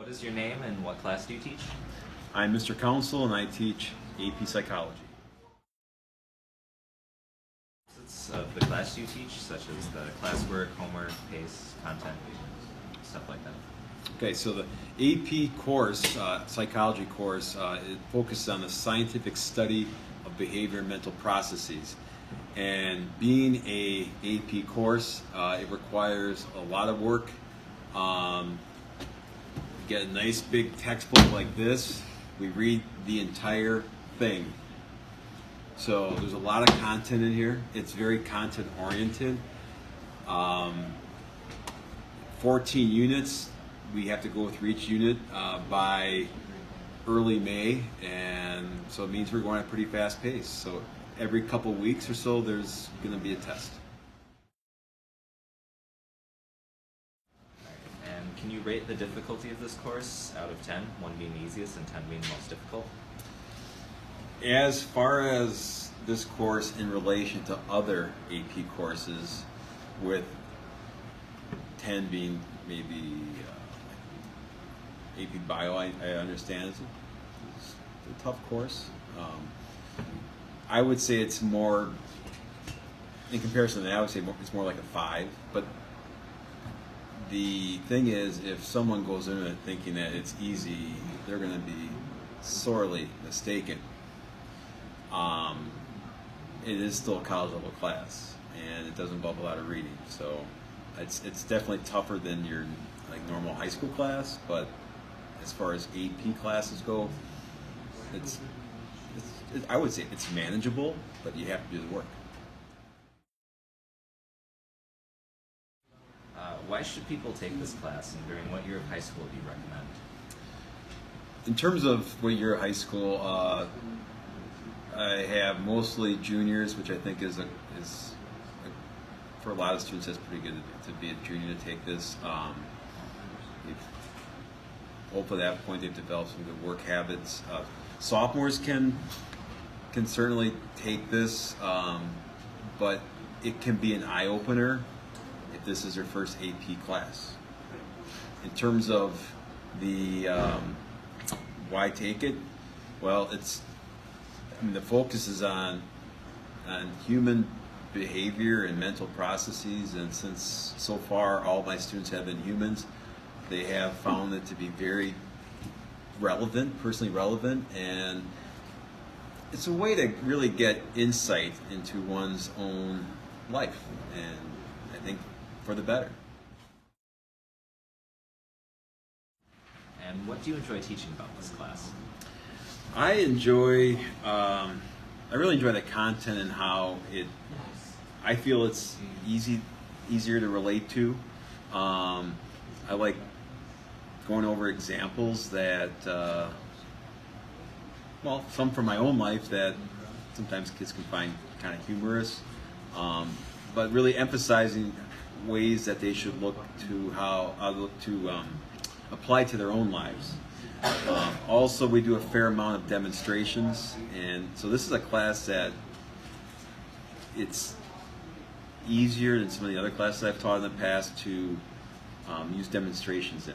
What is your name and what class do you teach? I'm Mr. Counsel and I teach AP Psychology. Of the class you teach, such as the classwork, homework, pace, content, stuff like that. Okay, so the AP course, psychology course, it focuses on the scientific study of behavior and mental processes. And being a AP course, it requires a lot of work. Get a nice big textbook like this. We read the entire thing. So there's a lot of content in here. It's very content oriented. 14 units. We have to go through each unit by early May, and so it means we're going at a pretty fast pace. So every couple weeks or so, there's going to be a test. And can you rate the difficulty of this course out of 10, 1 being the easiest and 10 being the most difficult? As far as this course in relation to other AP courses, with 10 being maybe AP Bio, I understand it's a tough course. I would say it's more, in comparison to that, I would say it's more like a 5. But the thing is, if someone goes into it thinking that it's easy, they're going to be sorely mistaken. It is still a college level class, and it does involve a lot of reading. So it's definitely tougher than your normal high school class. But as far as AP classes go, I would say it's manageable, but you have to do the work. Why should people take this class, and during what year of high school do you recommend? In terms of what year of high school, I have mostly juniors, which I think is for a lot of students that's pretty good to be a junior to take this. Hopefully at that point they've developed some good work habits. Sophomores can certainly take this, but it can be an eye-opener if this is their first AP class. In terms of the why take it, well, the focus is on human behavior and mental processes, and since so far all my students have been humans, they have found it to be very relevant, personally relevant, and it's a way to really get insight into one's own life, and I think for the better. And what do you enjoy teaching about this class? I really enjoy the content and how I feel it's easier to relate to. I like going over examples that, some from my own life that sometimes kids can find kind of humorous, but really emphasizing ways that they should look to apply to their own lives. Also, we do a fair amount of demonstrations, and so this is a class that it's easier than some of the other classes I've taught in the past to use demonstrations in.